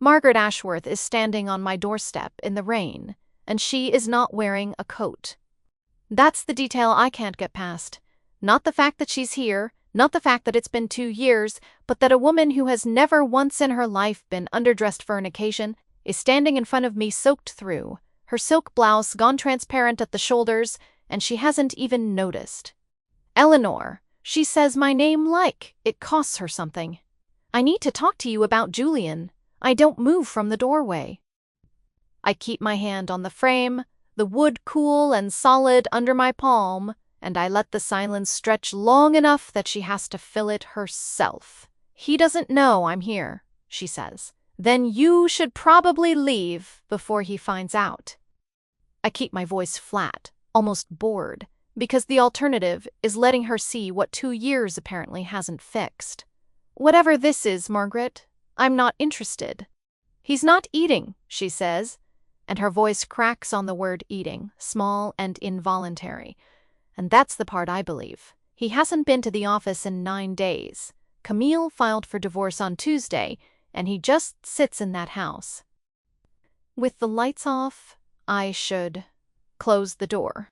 Margaret Ashworth is standing on my doorstep in the rain, and she is not wearing a coat. That's the detail I can't get past. Not the fact that she's here, not the fact that it's been 2 years, but that a woman who has never once in her life been underdressed for an occasion is standing in front of me soaked through, her silk blouse gone transparent at the shoulders, and she hasn't even noticed. Eleanor, she says my name like it costs her something. I need to talk to you about Julian. I don't move from the doorway. I keep my hand on the frame, the wood cool and solid under my palm, and I let the silence stretch long enough that she has to fill it herself. He doesn't know I'm here, she says. Then you should probably leave before he finds out. I keep my voice flat, almost bored, because the alternative is letting her see what 2 years apparently hasn't fixed. Whatever this is, Margaret, I'm not interested. He's not eating, she says, and her voice cracks on the word eating, small and involuntary. And that's the part I believe. He hasn't been to the office in 9 days. Camille filed for divorce on Tuesday, and he just sits in that house. With the lights off, I should close the door.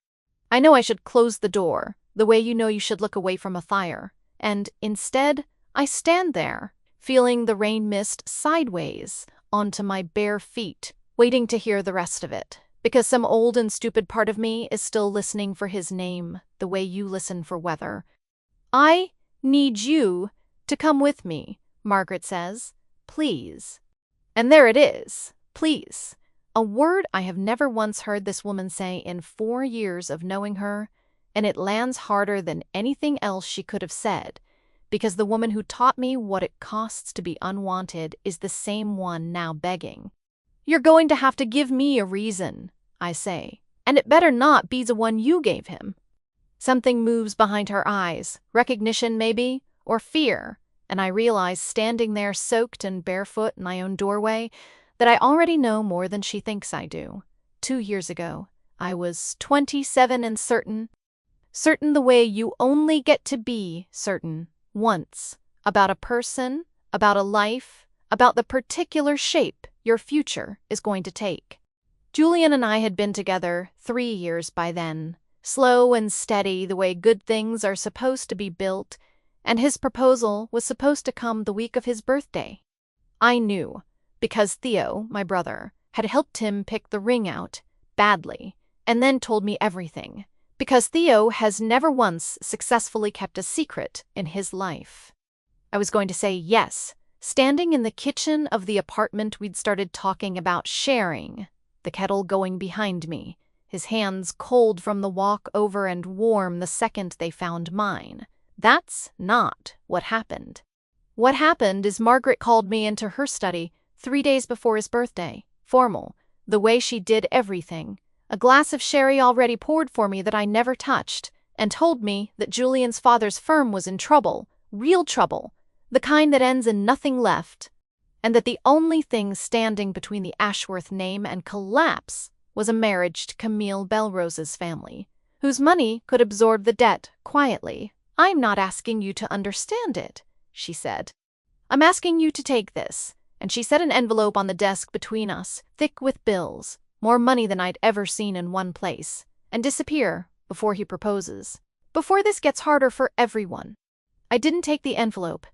I know I should close the door, the way you know you should look away from a fire. And instead, I stand there, feeling the rain mist sideways onto my bare feet, waiting to hear the rest of it. Because some old and stupid part of me is still listening for his name, the way you listen for weather. I need you to come with me, Margaret says. Please. And there it is. Please. A word I have never once heard this woman say in 4 years of knowing her, and it lands harder than anything else she could have said, because the woman who taught me what it costs to be unwanted is the same one now begging. You're going to have to give me a reason, I say, and it better not be the one you gave him. Something moves behind her eyes, recognition maybe, or fear, and I realize standing there soaked and barefoot in my own doorway that I already know more than she thinks I do. 2 years ago, I was 27 and certain the way you only get to be certain once, about a person, about a life, about the particular shape your future is going to take. Julian and I had been together 3 years by then, slow and steady the way good things are supposed to be built, and his proposal was supposed to come the week of his birthday. I knew, because Theo, my brother, had helped him pick the ring out, badly, and then told me everything, because Theo has never once successfully kept a secret in his life. I was going to say yes, standing in the kitchen of the apartment we'd started talking about sharing, the kettle going behind me, his hands cold from the walk over and warm the second they found mine. That's not what happened. What happened is Margaret called me into her study 3 days before his birthday, formal, the way she did everything, a glass of sherry already poured for me that I never touched, and told me that Julian's father's firm was in trouble, real trouble, the kind that ends in nothing left, and that the only thing standing between the Ashworth name and collapse was a marriage to Camille Belrose's family, whose money could absorb the debt quietly. I'm not asking you to understand it, she said. I'm asking you to take this, and she set an envelope on the desk between us, thick with bills, more money than I'd ever seen in one place, and disappear before he proposes. Before this gets harder for everyone. I didn't take the envelope.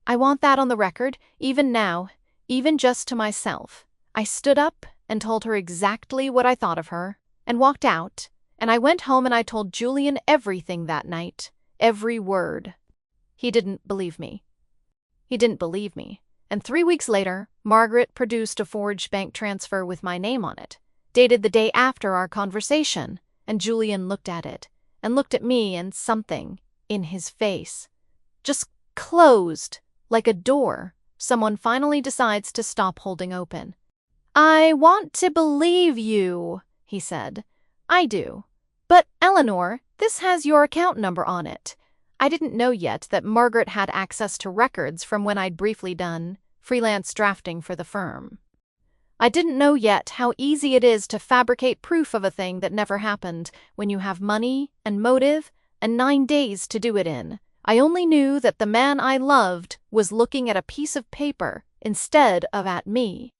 I want that on the record, even now, even just to myself. I stood up and told her exactly what I thought of her, and walked out, and I went home and I told Julian everything that night, every word. He didn't believe me. And 3 weeks later, Margaret produced a forged bank transfer with my name on it, dated the day after our conversation, and Julian looked at it, and looked at me, and something in his face just closed, like a door someone finally decides to stop holding open. I want to believe you, he said. I do. But, Eleanor, this has your account number on it. I didn't know yet that Margaret had access to records from when I'd briefly done freelance drafting for the firm. I didn't know yet how easy it is to fabricate proof of a thing that never happened when you have money and motive and 9 days to do it in. I only knew that the man I loved was looking at a piece of paper instead of at me.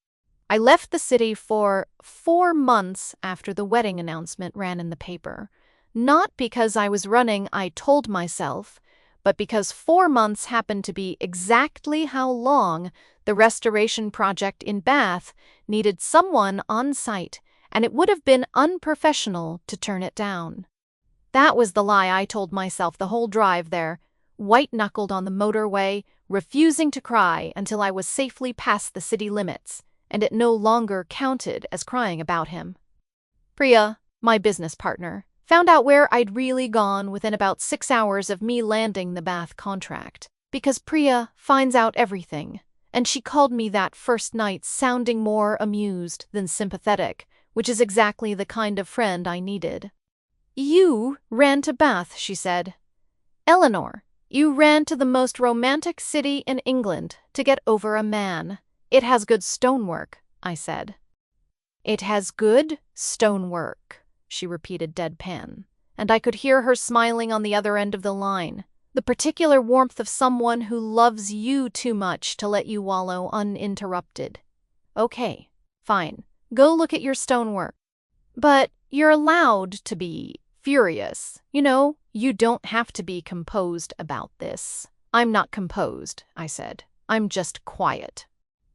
I left the city for 4 months after the wedding announcement ran in the paper. Not because I was running, I told myself, but because 4 months happened to be exactly how long the restoration project in Bath needed someone on site, and it would have been unprofessional to turn it down. That was the lie I told myself the whole drive there, white-knuckled on the motorway, refusing to cry until I was safely past the city limits, and it no longer counted as crying about him. Priya, my business partner, found out where I'd really gone within about 6 hours of me landing the Bath contract. Because Priya finds out everything, and she called me that first night sounding more amused than sympathetic, which is exactly the kind of friend I needed. You ran to Bath, she said. Eleanor, you ran to the most romantic city in England to get over a man. It has good stonework, I said. It has good stonework, she repeated deadpan, and I could hear her smiling on the other end of the line. The particular warmth of someone who loves you too much to let you wallow uninterrupted. Okay, fine. Go look at your stonework. But you're allowed to be furious. You don't have to be composed about this. I'm not composed, I said. I'm just quiet.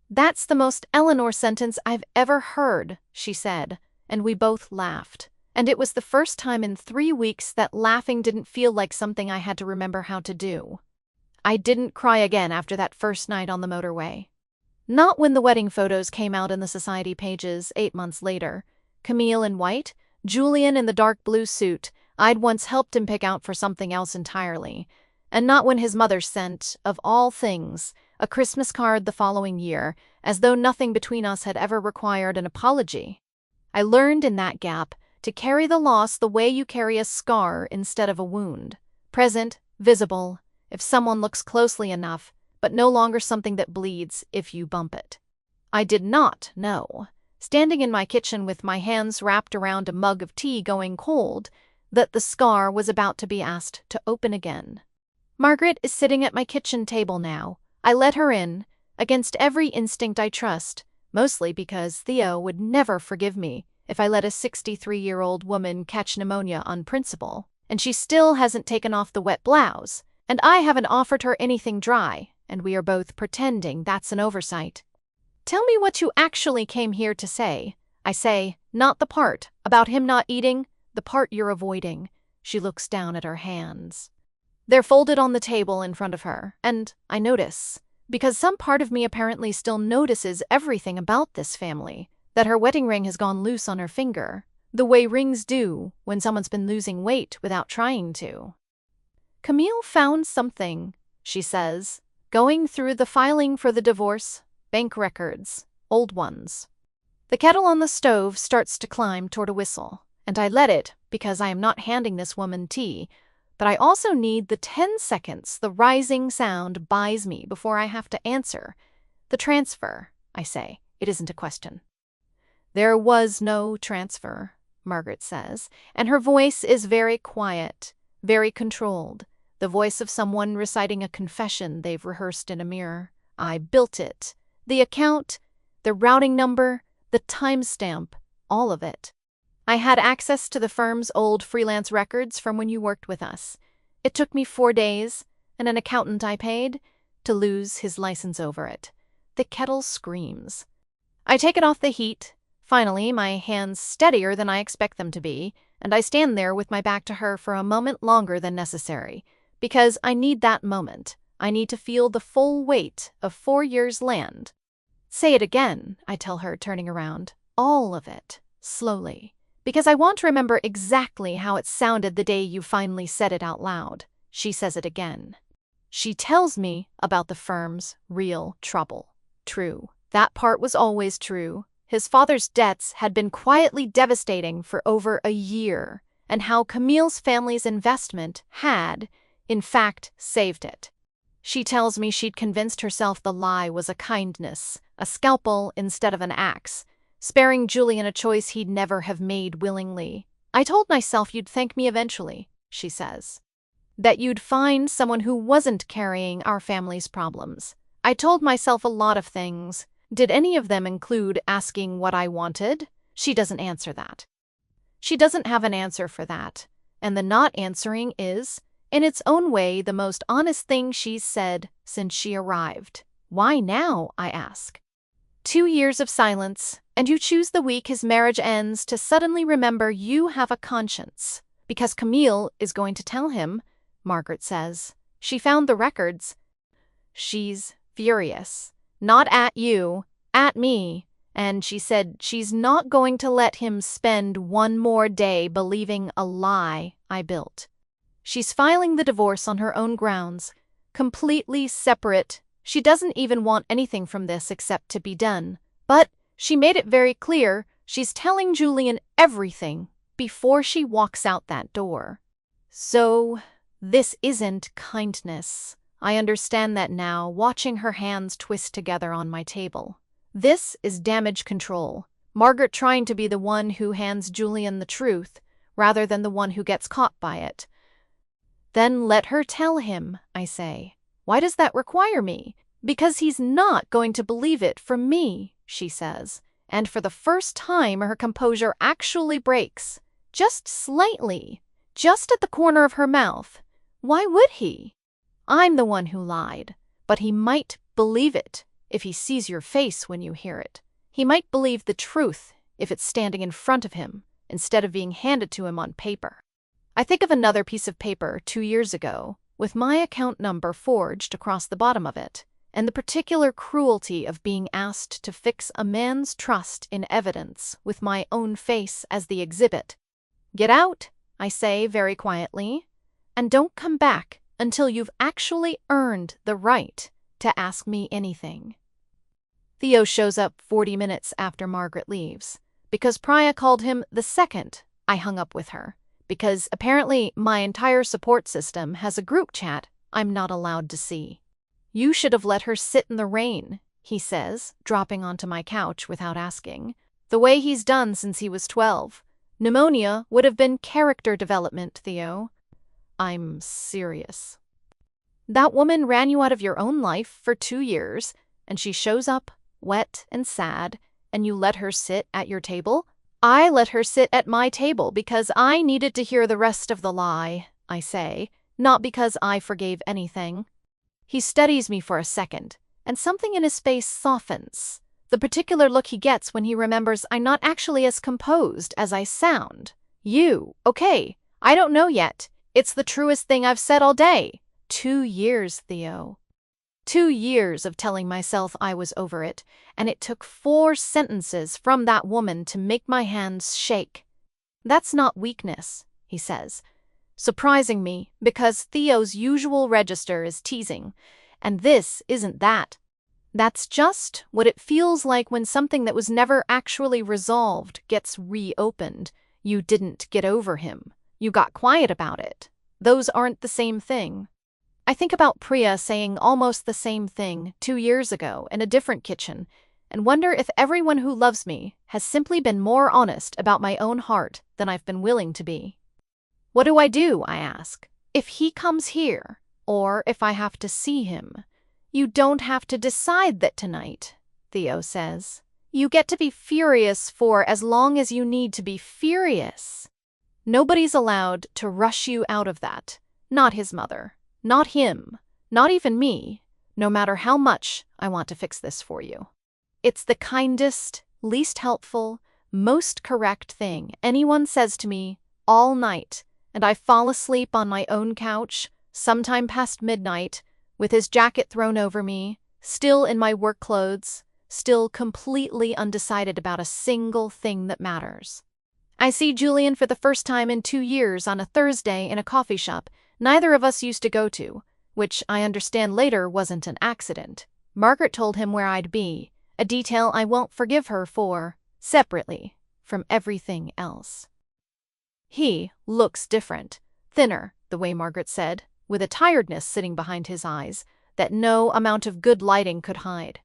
That's the most Eleanor sentence I've ever heard, she said, and we both laughed. And it was the first time in 3 weeks that laughing didn't feel like something I had to remember how to do. I didn't cry again after that first night on the motorway. Not when the wedding photos came out in the society pages 8 months later. Camille in white, Julian in the dark blue suit I'd once helped him pick out for something else entirely. And not when his mother sent, of all things, a Christmas card the following year, as though nothing between us had ever required an apology. I learned in that gap to carry the loss the way you carry a scar instead of a wound. Present, visible, if someone looks closely enough, but no longer something that bleeds if you bump it. I did not know, standing in my kitchen with my hands wrapped around a mug of tea going cold, that the scar was about to be asked to open again. Margaret is sitting at my kitchen table now. I let her in, against every instinct I trust, mostly because Theo would never forgive me if I let a 63-year-old woman catch pneumonia on principle, and she still hasn't taken off the wet blouse, and I haven't offered her anything dry, and we are both pretending that's an oversight. Tell me what you actually came here to say. I say, not the part about him not eating, the part you're avoiding. She looks down at her hands. They're folded on the table in front of her, and I notice, because some part of me apparently still notices everything about this family, that her wedding ring has gone loose on her finger, the way rings do when someone's been losing weight without trying to. Camille found something, she says, going through the filing for the divorce, bank records, old ones. The kettle on the stove starts to climb toward a whistle, and I let it because I am not handing this woman tea, but I also need the 10 seconds the rising sound buys me before I have to answer. The transfer, I say. It isn't a question. There was no transfer, Margaret says, and her voice is very quiet, very controlled, the voice of someone reciting a confession they've rehearsed in a mirror. I built it. The account, the routing number, the timestamp, all of it. I had access to the firm's old freelance records from when you worked with us. It took me 4 days, and an accountant I paid, to lose his license over it. The kettle screams. I take it off the heat. Finally, my hands steadier than I expect them to be, and I stand there with my back to her for a moment longer than necessary, because I need that moment. I need to feel the full weight of 4 years' land. Say it again, I tell her, turning around. All of it, slowly. Because I want to remember exactly how it sounded the day you finally said it out loud. She says it again. She tells me about the firm's real trouble. True. That part was always true. His father's debts had been quietly devastating for over a year, and how Camille's family's investment had, in fact, saved it. She tells me she'd convinced herself the lie was a kindness, a scalpel instead of an axe, sparing Julian a choice he'd never have made willingly. I told myself you'd thank me eventually, she says. That you'd find someone who wasn't carrying our family's problems. I told myself a lot of things, Did any of them include asking what I wanted? She doesn't answer that. She doesn't have an answer for that. And the not answering is, in its own way, the most honest thing she's said since she arrived. Why now, I ask. 2 years of silence, and you choose the week his marriage ends to suddenly remember you have a conscience. Because Camille is going to tell him, Margaret says. She found the records. She's furious. Not at you, at me. And she said she's not going to let him spend one more day believing a lie I built. She's filing the divorce on her own grounds, completely separate. She doesn't even want anything from this except to be done. But she made it very clear she's telling Julian everything before she walks out that door. So, this isn't kindness. I understand that now, watching her hands twist together on my table. This is damage control. Margaret trying to be the one who hands Julian the truth, rather than the one who gets caught by it. Then let her tell him, I say. Why does that require me? Because he's not going to believe it from me, she says. And for the first time, her composure actually breaks. Just slightly. Just at the corner of her mouth. Why would he? I'm the one who lied. But he might believe it if he sees your face when you hear it. He might believe the truth if it's standing in front of him, instead of being handed to him on paper. I think of another piece of paper 2 years ago, with my account number forged across the bottom of it, and the particular cruelty of being asked to fix a man's trust in evidence with my own face as the exhibit. Get out, I say very quietly, and don't come back until you've actually earned the right to ask me anything. Theo shows up 40 minutes after Margaret leaves, because Priya called him the second I hung up with her, because apparently my entire support system has a group chat I'm not allowed to see. You should have let her sit in the rain, he says, dropping onto my couch without asking, the way he's done since he was 12. Pneumonia would have been character development, Theo. I'm serious. That woman ran you out of your own life for 2 years, and she shows up, wet and sad, and you let her sit at your table? I let her sit at my table because I needed to hear the rest of the lie, I say, not because I forgave anything. He studies me for a second, and something in his face softens. The particular look he gets when he remembers I'm not actually as composed as I sound. You, okay, I don't know yet. It's the truest thing I've said all day. 2 years, Theo. 2 years of telling myself I was over it, and it took 4 sentences from that woman to make my hands shake. That's not weakness, he says, surprising me because Theo's usual register is teasing, and this isn't that. That's just what it feels like when something that was never actually resolved gets reopened. You didn't get over him. You got quiet about it. Those aren't the same thing. I think about Priya saying almost the same thing 2 years ago in a different kitchen, and wonder if everyone who loves me has simply been more honest about my own heart than I've been willing to be. What do? I ask. If he comes here, or if I have to see him? You don't have to decide that tonight, Theo says. You get to be furious for as long as you need to be furious. Nobody's allowed to rush you out of that. Not his mother. Not him. Not even me. No matter how much I want to fix this for you. It's the kindest, least helpful, most correct thing anyone says to me all night, and I fall asleep on my own couch, sometime past midnight, with his jacket thrown over me, still in my work clothes, still completely undecided about a single thing that matters. I see Julian for the first time in 2 years on a Thursday in a coffee shop neither of us used to go to, which I understand later wasn't an accident. Margaret told him where I'd be, a detail I won't forgive her for, separately from everything else. He looks different, thinner, the way Margaret said, with a tiredness sitting behind his eyes that no amount of good lighting could hide.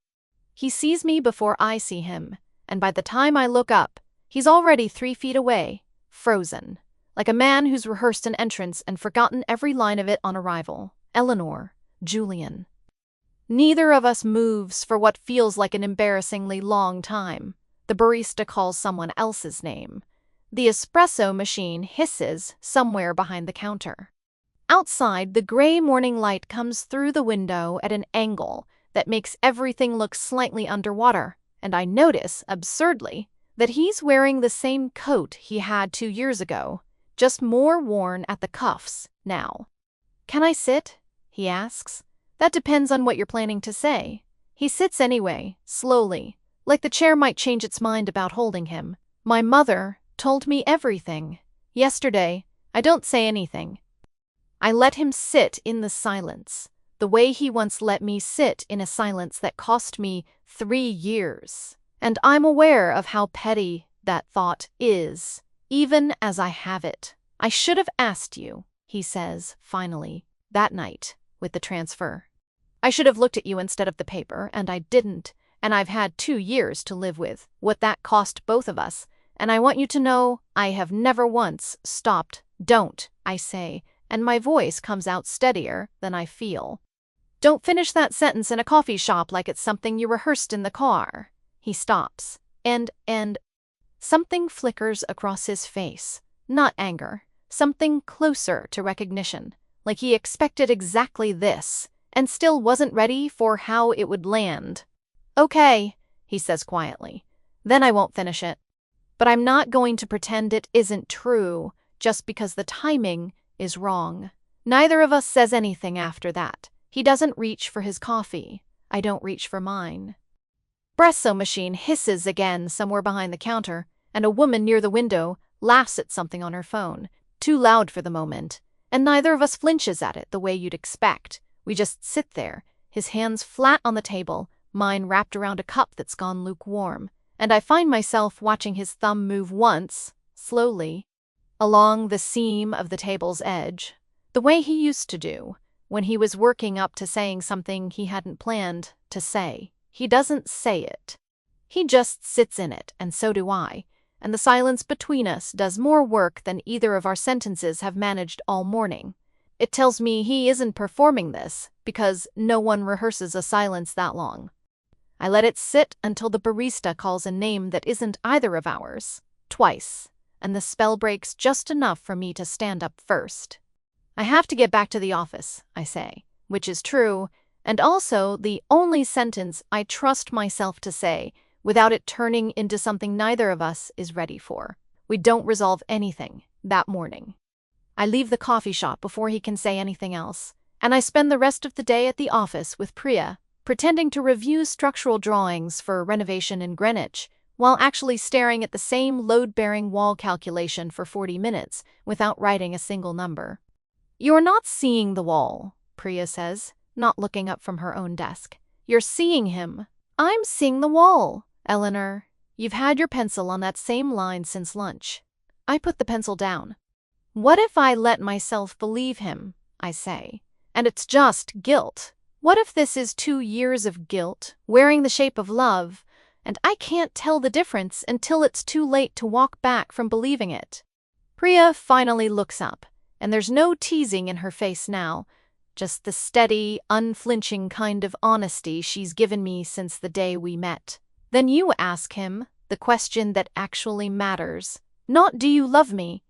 He sees me before I see him, and by the time I look up, he's already 3 feet away, frozen, like a man who's rehearsed an entrance and forgotten every line of it on arrival. Eleanor, Julian. Neither of us moves for what feels like an embarrassingly long time. The barista calls someone else's name. The espresso machine hisses somewhere behind the counter. Outside, the gray morning light comes through the window at an angle that makes everything look slightly underwater, and I notice, absurdly, that he's wearing the same coat he had 2 years ago, just more worn at the cuffs now. "Can I sit?" he asks. "That depends on what you're planning to say." He sits anyway, slowly, like the chair might change its mind about holding him. "My mother told me everything. Yesterday, I don't say anything." I let him sit in the silence, the way he once let me sit in a silence that cost me 3 years. And I'm aware of how petty that thought is, even as I have it. "I should have asked you," he says, finally, that night, with the transfer. "I should have looked at you instead of the paper, and I didn't, and I've had 2 years to live with what that cost both of us, and I want you to know I have never once stopped. Don't," I say, and my voice comes out steadier than I feel. "Don't finish that sentence in a coffee shop like it's something you rehearsed in the car." He stops, and something flickers across his face. Not anger, something closer to recognition, like he expected exactly this, and still wasn't ready for how it would land. "Okay," he says quietly, "then I won't finish it. But I'm not going to pretend it isn't true, just because the timing is wrong." Neither of us says anything after that. He doesn't reach for his coffee. I don't reach for mine. Espresso machine hisses again somewhere behind the counter, and a woman near the window laughs at something on her phone, too loud for the moment, and neither of us flinches at it the way you'd expect. We just sit there, his hands flat on the table, mine wrapped around a cup that's gone lukewarm, and I find myself watching his thumb move once, slowly, along the seam of the table's edge, the way he used to do when he was working up to saying something he hadn't planned to say. He doesn't say it. He just sits in it, and so do I, and the silence between us does more work than either of our sentences have managed all morning. It tells me he isn't performing this, because no one rehearses a silence that long. I let it sit until the barista calls a name that isn't either of ours, twice, and the spell breaks just enough for me to stand up first. "I have to get back to the office," I say, which is true, and also the only sentence I trust myself to say without it turning into something neither of us is ready for. We don't resolve anything that morning. I leave the coffee shop before he can say anything else, and I spend the rest of the day at the office with Priya, pretending to review structural drawings for renovation in Greenwich, while actually staring at the same load-bearing wall calculation for 40 minutes without writing a single number. "You're not seeing the wall," Priya says, not looking up from her own desk. "You're seeing him." "I'm seeing the wall, Eleanor. You've had your pencil on that same line since lunch." I put the pencil down. "What if I let myself believe him?" I say. "And it's just guilt. What if this is 2 years of guilt, wearing the shape of love, and I can't tell the difference until it's too late to walk back from believing it?" Priya finally looks up, and there's no teasing in her face now, just the steady, unflinching kind of honesty she's given me since the day we met. "Then you ask him the question that actually matters. Not, do you love me?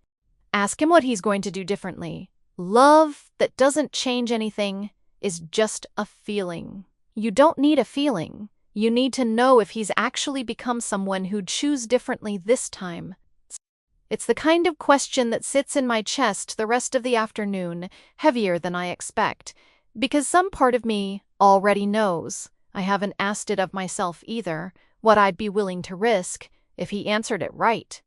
Ask him what he's going to do differently. Love that doesn't change anything is just a feeling. You don't need a feeling. You need to know if he's actually become someone who'd choose differently this time." It's the kind of question that sits in my chest the rest of the afternoon, heavier than I expect, because some part of me already knows. I haven't asked it of myself either, what I'd be willing to risk if he answered it right.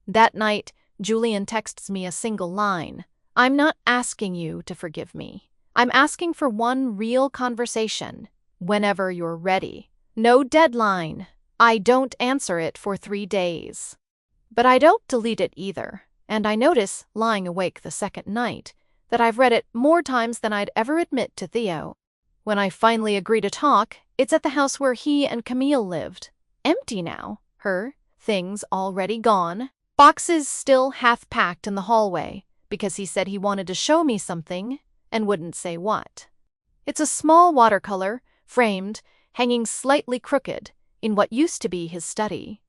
That night, Julian texts me a single line. "I'm not asking you to forgive me. I'm asking for one real conversation, whenever you're ready. No deadline. I don't answer it for 3 days. But I don't delete it either, and I notice, lying awake the second night, that I've read it more times than I'd ever admit to Theo. When I finally agree to talk, it's at the house where he and Camille lived. Empty now, her things already gone, boxes still half packed in the hallway, because he said he wanted to show me something and wouldn't say what. It's a small watercolor framed, hanging slightly crooked, in what used to be his study.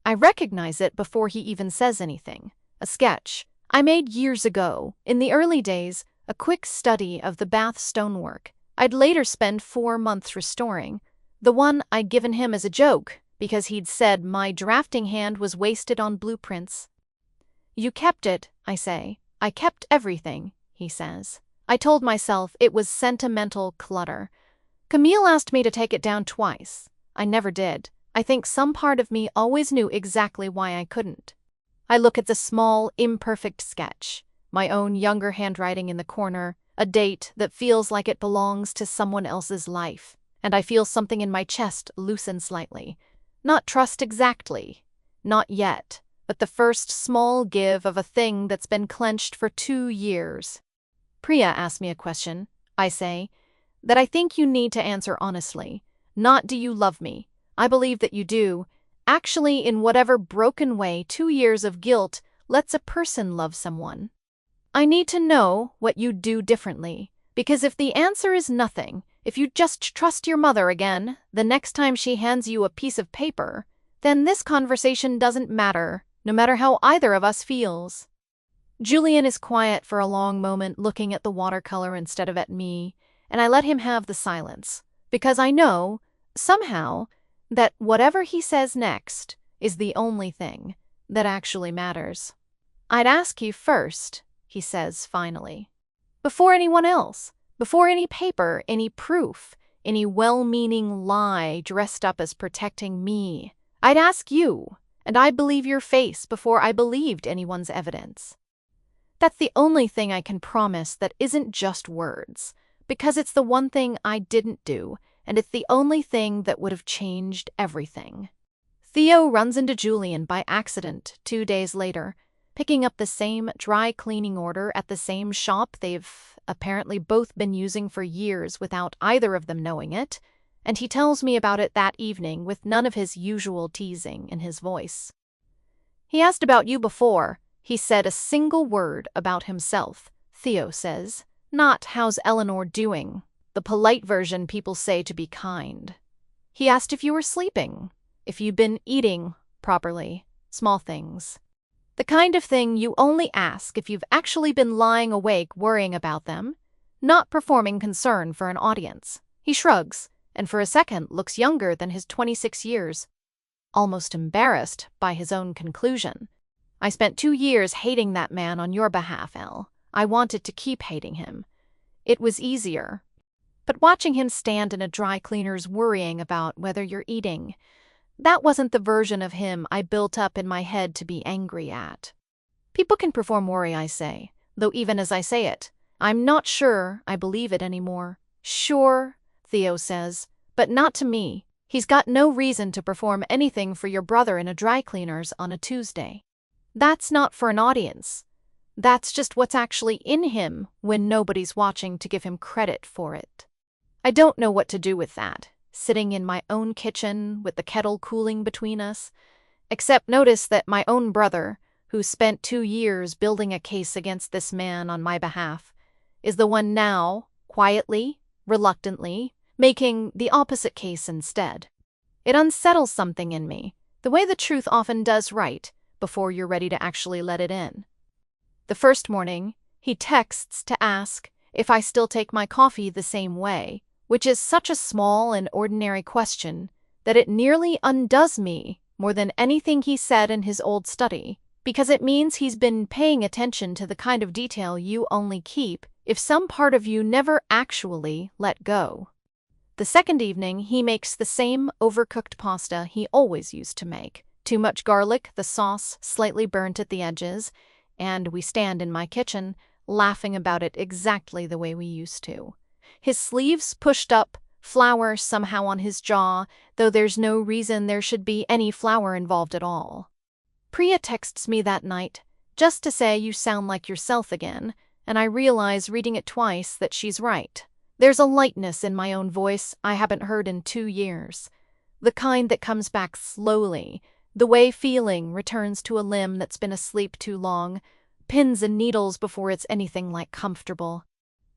I recognize it before he even says anything. A sketch I made years ago, in the early days, a quick study of the bath stonework I'd later spend 4 months restoring, the one I'd given him as a joke because he'd said my drafting hand was wasted on blueprints. "You kept it," I say. "I kept everything," he says. I told myself it was sentimental clutter. Camille asked me to take it down twice. I never did. I think some part of me always knew exactly why I couldn't. I look at the small, imperfect sketch, my own younger handwriting in the corner, a date that feels like it belongs to someone else's life, and I feel something in my chest loosen slightly. Not trust exactly. Not yet, but the first small give of a thing that's been clenched for 2 years. Priya asked me a question, I say, that I think you need to answer honestly. Not do you love me? I believe that you do. Actually, in whatever broken way 2 years of guilt lets a person love someone. I need to know what you'd do differently, because if the answer is nothing, if you just trust your mother again the next time she hands you a piece of paper, then this conversation doesn't matter, no matter how either of us feels. Julian is quiet for a long moment, looking at the watercolor instead of at me, and I let him have the silence, because I know, somehow, that whatever he says next is the only thing that actually matters. "I'd ask you first," he says finally. "Before anyone else, before any paper, any proof, any well-meaning lie dressed up as protecting me. I'd ask you, and I'd believe your face before I believed anyone's evidence. That's the only thing I can promise that isn't just words, because it's the one thing I didn't do, and it's the only thing that would have changed everything." Theo runs into Julian by accident 2 days later, picking up the same dry cleaning order at the same shop they've apparently both been using for years without either of them knowing it, and he tells me about it that evening with none of his usual teasing in his voice. "He asked about you before. He said a single word about himself," Theo says. "Not 'how's Eleanor doing?' the polite version people say to be kind. He asked if you were sleeping, if you'd been eating properly, small things. The kind of thing you only ask if you've actually been lying awake worrying about them, not performing concern for an audience." He shrugs, and for a second looks younger than his 26 years, almost embarrassed by his own conclusion. "I spent 2 years hating that man on your behalf, Elle. I wanted to keep hating him. It was easier. But watching him stand in a dry cleaner's worrying about whether you're eating, that wasn't the version of him I built up in my head to be angry at." People can perform worry, I say, though even as I say it, I'm not sure I believe it anymore. "Sure," Theo says, "but not to me. He's got no reason to perform anything for your brother in a dry cleaner's on a Tuesday. That's not for an audience. That's just what's actually in him when nobody's watching to give him credit for it." I don't know what to do with that, sitting in my own kitchen with the kettle cooling between us, except notice that my own brother, who spent 2 years building a case against this man on my behalf, is the one now, quietly, reluctantly, making the opposite case instead. It unsettles something in me, the way the truth often does right before you're ready to actually let it in. The first morning, he texts to ask if I still take my coffee the same way, which is such a small and ordinary question that it nearly undoes me more than anything he said in his old study, because it means he's been paying attention to the kind of detail you only keep if some part of you never actually let go. The second evening, he makes the same overcooked pasta he always used to make. Too much garlic, the sauce slightly burnt at the edges, and we stand in my kitchen, laughing about it exactly the way we used to. His sleeves pushed up, flour somehow on his jaw, though there's no reason there should be any flour involved at all. Priya texts me that night, just to say you sound like yourself again, and I realize reading it twice that she's right. There's a lightness in my own voice I haven't heard in 2 years. The kind that comes back slowly, the way feeling returns to a limb that's been asleep too long, pins and needles before it's anything like comfortable.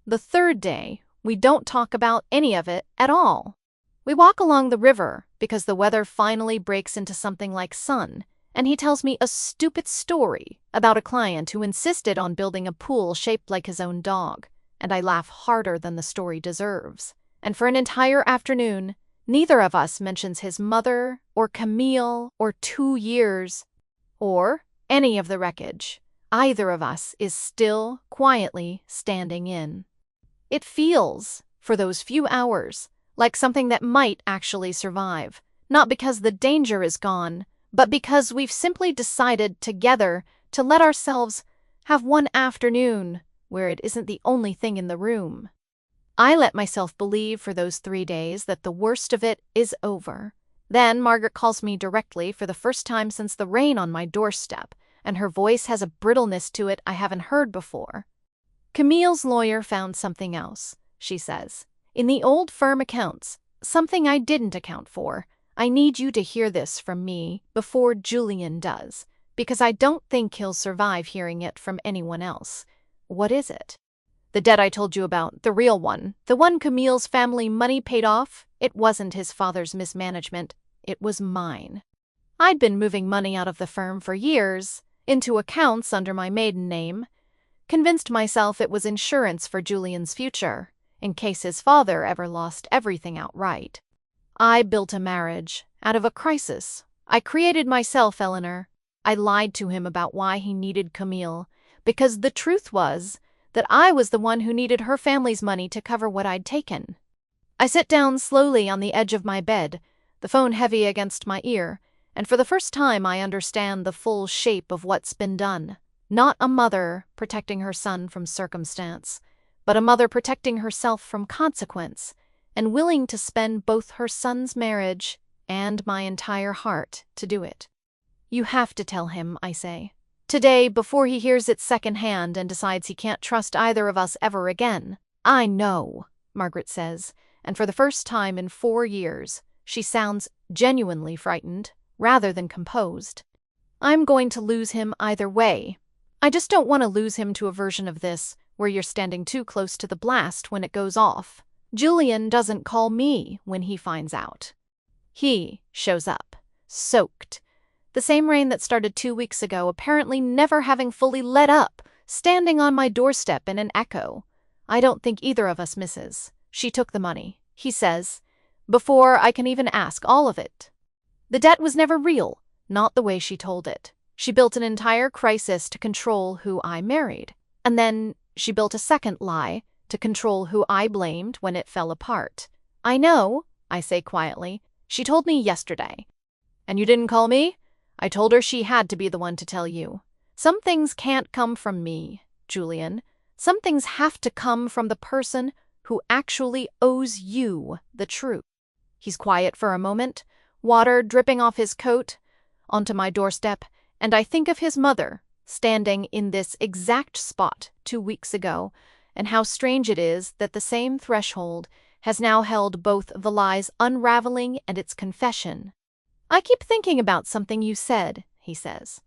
The third day, we don't talk about any of it at all. We walk along the river because the weather finally breaks into something like sun, and he tells me a stupid story about a client who insisted on building a pool shaped like his own dog, and I laugh harder than the story deserves. And for an entire afternoon, neither of us mentions his mother, or Camille, or 2 years, or any of the wreckage. Either of us is still quietly standing in. It feels, for those few hours, like something that might actually survive, not because the danger is gone, but because we've simply decided together to let ourselves have one afternoon where it isn't the only thing in the room. I let myself believe for those 3 days that the worst of it is over. Then Margaret calls me directly for the first time since the rain on my doorstep, and her voice has a brittleness to it I haven't heard before. Camille's lawyer found something else, she says. In the old firm accounts, something I didn't account for. I need you to hear this from me before Julian does, because I don't think he'll survive hearing it from anyone else. What is it? The debt I told you about, the real one, the one Camille's family money paid off, it wasn't his father's mismanagement, it was mine. I'd been moving money out of the firm for years, into accounts under my maiden name, convinced myself it was insurance for Julian's future, in case his father ever lost everything outright. I built a marriage out of a crisis. I created myself, Eleanor. I lied to him about why he needed Camille, because the truth was that I was the one who needed her family's money to cover what I'd taken. I sit down slowly on the edge of my bed, the phone heavy against my ear, and for the first time I understand the full shape of what's been done. Not a mother protecting her son from circumstance, but a mother protecting herself from consequence, and willing to spend both her son's marriage and my entire heart to do it. You have to tell him, I say. Today, before he hears it secondhand and decides he can't trust either of us ever again. I know, Margaret says, and for the first time in 4 years, she sounds genuinely frightened, rather than composed. I'm going to lose him either way. I just don't want to lose him to a version of this where you're standing too close to the blast when it goes off. Julian doesn't call me when he finds out. He shows up, soaked. The same rain that started 2 weeks ago apparently never having fully let up, standing on my doorstep in an echo. I don't think either of us misses. She took the money, he says, before I can even ask all of it. The debt was never real, not the way she told it. She built an entire crisis to control who I married. And then she built a second lie to control who I blamed when it fell apart. I know, I say quietly. She told me yesterday. And you didn't call me? I told her she had to be the one to tell you. Some things can't come from me, Julian. Some things have to come from the person who actually owes you the truth. He's quiet for a moment, water dripping off his coat onto my doorstep, and I think of his mother standing in this exact spot 2 weeks ago, and how strange it is that the same threshold has now held both the lie's unraveling and its confession. I keep thinking about something you said, he says,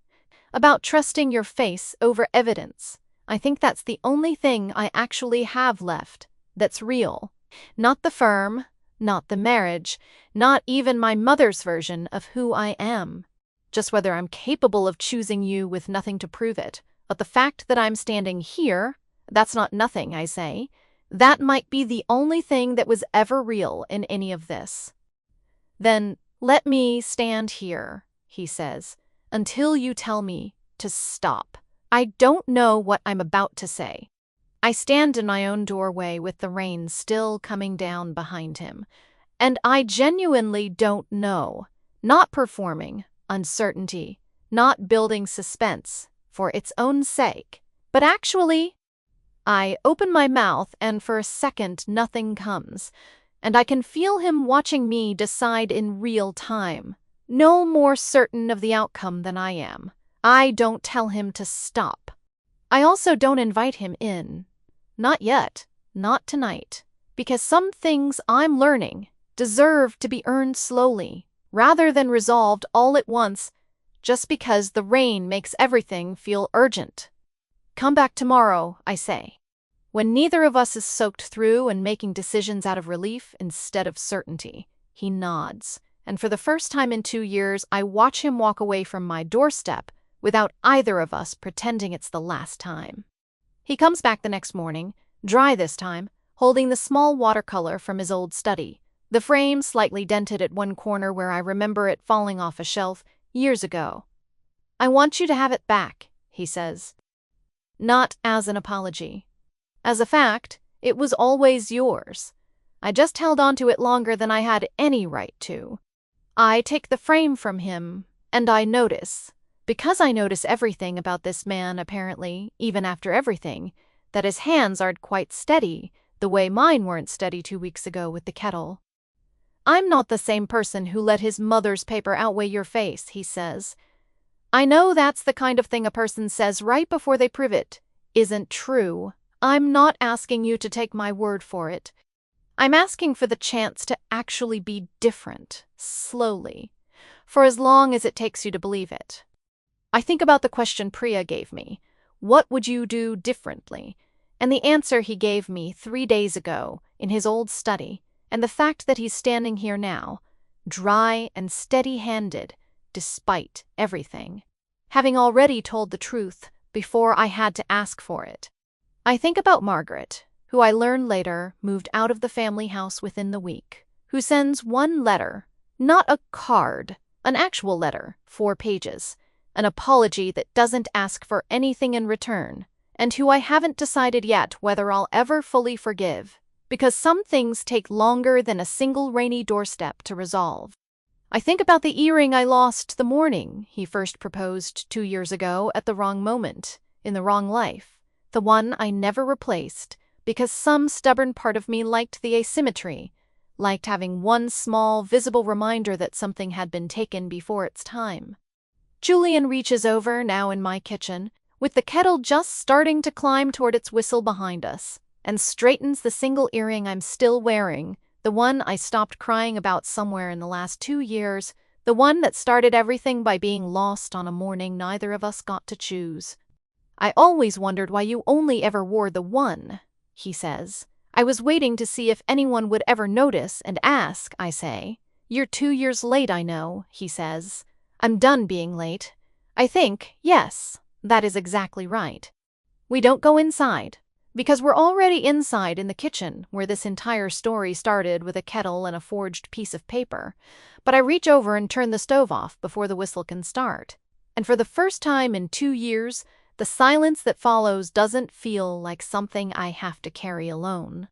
about trusting your face over evidence. I think that's the only thing I actually have left that's real. Not the firm, not the marriage, not even my mother's version of who I am. Just whether I'm capable of choosing you with nothing to prove it. But the fact that I'm standing here, that's not nothing, I say. That might be the only thing that was ever real in any of this. Then let me stand here, he says, until you tell me to stop. I don't know what I'm about to say. I stand in my own doorway with the rain still coming down behind him, and I genuinely don't know. Not performing uncertainty, not building suspense for its own sake, but actually, I open my mouth and for a second nothing comes, and I can feel him watching me decide in real time, no more certain of the outcome than I am. I don't tell him to stop. I also don't invite him in. Not yet, not tonight, because some things I'm learning deserve to be earned slowly, rather than resolved all at once, just because the rain makes everything feel urgent. Come back tomorrow, I say, when neither of us is soaked through and making decisions out of relief instead of certainty. He nods, and for the first time in 2 years, I watch him walk away from my doorstep without either of us pretending it's the last time. He comes back the next morning, dry this time, holding the small watercolor from his old study, the frame slightly dented at one corner where I remember it falling off a shelf years ago. "I want you to have it back," he says. Not as an apology. As a fact, it was always yours. I just held on to it longer than I had any right to. I take the frame from him, and I notice, because I notice everything about this man apparently, even after everything, that his hands aren't quite steady the way mine weren't steady 2 weeks ago with the kettle. "I'm not the same person who let his mother's paper outweigh your face," he says. "I know that's the kind of thing a person says right before they prove it isn't true. I'm not asking you to take my word for it. I'm asking for the chance to actually be different, slowly, for as long as it takes you to believe it." I think about the question Priya gave me. What would you do differently? And the answer he gave me 3 days ago in his old study, and the fact that he's standing here now, dry and steady-handed, despite everything, having already told the truth before I had to ask for it. I think about Margaret, who I learn later moved out of the family house within the week, who sends one letter, not a card, an actual letter, 4 pages, an apology that doesn't ask for anything in return, and who I haven't decided yet whether I'll ever fully forgive, because some things take longer than a single rainy doorstep to resolve. I think about the earring I lost the morning he first proposed 2 years ago at the wrong moment, in the wrong life, the one I never replaced because some stubborn part of me liked the asymmetry, liked having one small, visible reminder that something had been taken before its time. Julian reaches over, now in my kitchen, with the kettle just starting to climb toward its whistle behind us, and straightens the single earring I'm still wearing, the one I stopped crying about somewhere in the last 2 years, the one that started everything by being lost on a morning neither of us got to choose. "I always wondered why you only ever wore the one," he says. "I was waiting to see if anyone would ever notice and ask," I say. "You're 2 years late, I know," he says. I'm done being late. I think, yes, that is exactly right. We don't go inside, because we're already inside in the kitchen where this entire story started with a kettle and a forged piece of paper, but I reach over and turn the stove off before the whistle can start. And for the first time in 2 years, the silence that follows doesn't feel like something I have to carry alone.